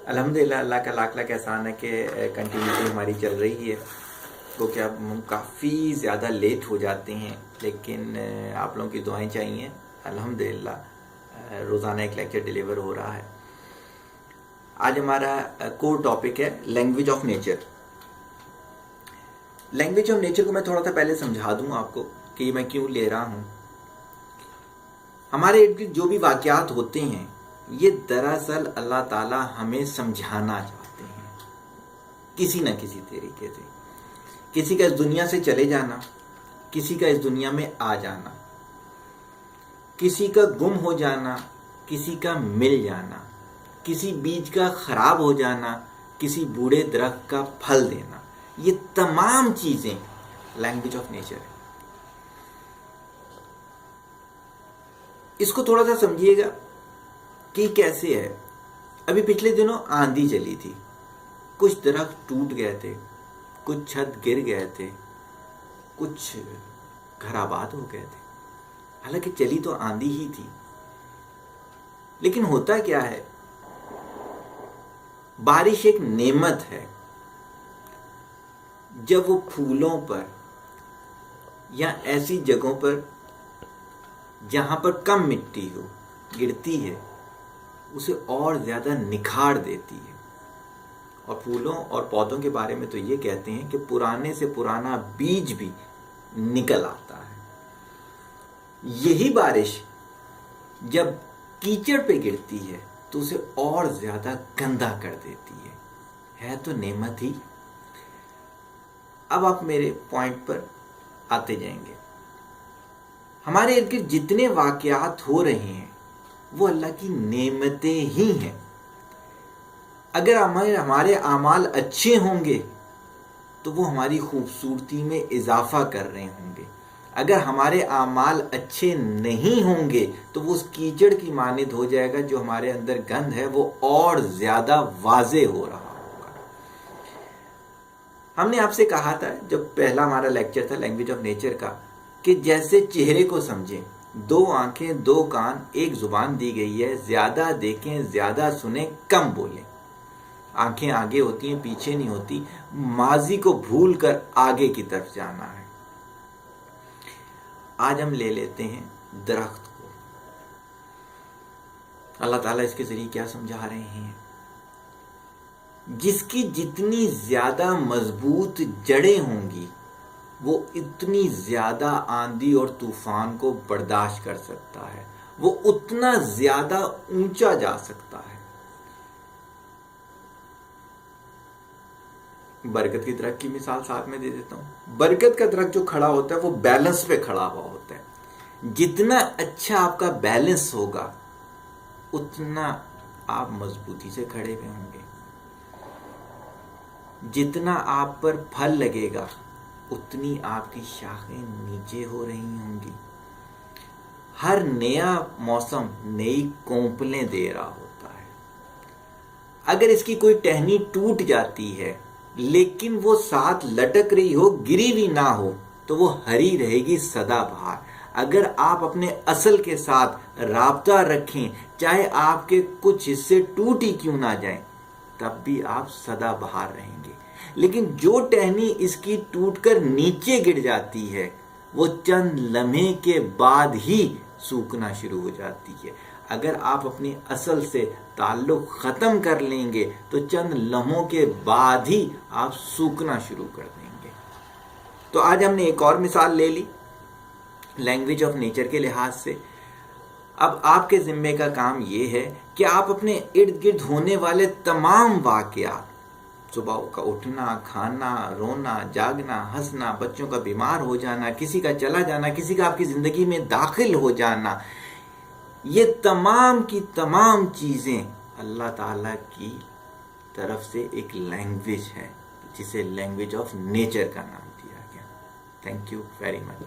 الحمدللہ اللہ کا لاکھ لاکھ احسان ہے کہ کنٹینیوٹی ہماری چل رہی ہے. تو کیا ہم کافی زیادہ لیٹ ہو جاتے ہیں، لیکن آپ لوگوں کی دعائیں چاہیے. الحمدللہ روزانہ ایک لیکچر ڈیلیور ہو رہا ہے. آج ہمارا کور ٹاپک ہے language of nature. Language of nature کو میں تھوڑا سا پہلے سمجھا دوں آپ کو کہ یہ میں کیوں لے رہا ہوں. ہمارے ارد گرد جو بھی واقعات ہوتے ہیں یہ دراصل اللہ تعالی ہمیں سمجھانا چاہتے ہیں کسی نہ کسی طریقے سے. کسی کا اس دنیا سے چلے جانا، کسی کا اس دنیا میں آ جانا، کسی کا گم ہو جانا، کسی کا مل جانا، کسی بیج کا خراب ہو جانا، کسی بوڑھے درخت کا پھل دینا، یہ تمام چیزیں لینگویج آف نیچر ہے. اس کو تھوڑا سا سمجھیے گا کہ کیسے ہے. ابھی پچھلے دنوں آندھی چلی تھی، کچھ درخت ٹوٹ گئے تھے، کچھ چھت گر گئے تھے، کچھ گھر آباد ہو گئے تھے. حالانکہ چلی تو آندھی ہی تھی، لیکن ہوتا کیا ہے، بارش ایک نعمت ہے. جب وہ پھولوں پر یا ایسی جگہوں پر جہاں پر کم مٹی ہو گرتی ہے، اسے اور زیادہ نکھار دیتی ہے. اور پھولوں اور پودوں کے بارے میں تو یہ کہتے ہیں کہ پرانے سے پرانا بیج بھی نکل آتا ہے. یہی بارش جب کیچڑ پہ گرتی ہے تو اسے اور زیادہ گندا کر دیتی ہے تو نعمت ہی. اب آپ میرے پوائنٹ پر آتے جائیں گے. ہمارے ارد گرد جتنے واقعات ہو رہے ہیں وہ اللہ کی نعمتیں ہی ہیں. اگر ہمارے اعمال اچھے ہوں گے تو وہ ہماری خوبصورتی میں اضافہ کر رہے ہوں گے. اگر ہمارے اعمال اچھے نہیں ہوں گے تو وہ اس کیچڑ کی مانند ہو جائے گا. جو ہمارے اندر گند ہے وہ اور زیادہ واضح ہو رہا ہوگا. ہم نے آپ سے کہا تھا جب پہلا ہمارا لیکچر تھا لینگویج آف نیچر کا، کہ جیسے چہرے کو سمجھیں. 2 آنکھیں، 2 کان، ایک زبان دی گئی ہے. زیادہ دیکھیں، زیادہ سنیں، کم بولیں. آنکھیں آگے ہوتی ہیں، پیچھے نہیں ہوتی. ماضی کو بھول کر آگے کی طرف جانا ہے. آج ہم لے لیتے ہیں درخت کو. اللہ تعالیٰ اس کے ذریعے کیا سمجھا رہے ہیں؟ جس کی جتنی زیادہ مضبوط جڑیں ہوں گی وہ اتنی زیادہ آندھی اور طوفان کو برداشت کر سکتا ہے، وہ اتنا زیادہ اونچا جا سکتا ہے. برکت کی درخت کی مثال ساتھ میں دے دیتا ہوں. برکت کا درخت جو کھڑا ہوتا ہے وہ بیلنس پہ کھڑا ہوا ہوتا ہے. جتنا اچھا آپ کا بیلنس ہوگا اتنا آپ مضبوطی سے کھڑے ہوئے ہوں گے. جتنا آپ پر پھل لگے گا اتنی آپ کی شاخیں نیچے ہو رہی ہوں گی. ہر نیا موسم نئی کونپلیں دے رہا ہوتا ہے. اگر اس کی کوئی ٹہنی ٹوٹ جاتی ہے لیکن وہ ساتھ لٹک رہی ہو، گری بھی نہ ہو، تو وہ ہری رہے گی سدا بہار. اگر آپ اپنے اصل کے ساتھ رابطہ رکھیں، چاہے آپ کے کچھ حصے ٹوٹ ہی کیوں نہ جائیں، تب بھی آپ سدا بہار رہیں گے. لیکن جو ٹہنی اس کی ٹوٹ کر نیچے گر جاتی ہے وہ چند لمحے کے بعد ہی سوکھنا شروع ہو جاتی ہے. اگر آپ اپنی اصل سے تعلق ختم کر لیں گے تو چند لمحوں کے بعد ہی آپ سوکھنا شروع کر دیں گے. تو آج ہم نے ایک اور مثال لے لی لینگویج آف نیچر کے لحاظ سے. اب آپ کے ذمے کا کام یہ ہے کہ آپ اپنے ارد گرد ہونے والے تمام واقعات، صبح کا اٹھنا، کھانا، رونا، جاگنا، ہنسنا، بچوں کا بیمار ہو جانا، کسی کا چلا جانا، کسی کا آپ کی زندگی میں داخل ہو جانا، یہ تمام کی تمام چیزیں اللہ تعالیٰ کی طرف سے ایک لینگویج ہے جسے لینگویج آف نیچر کا نام دیا گیا. Thank you very much.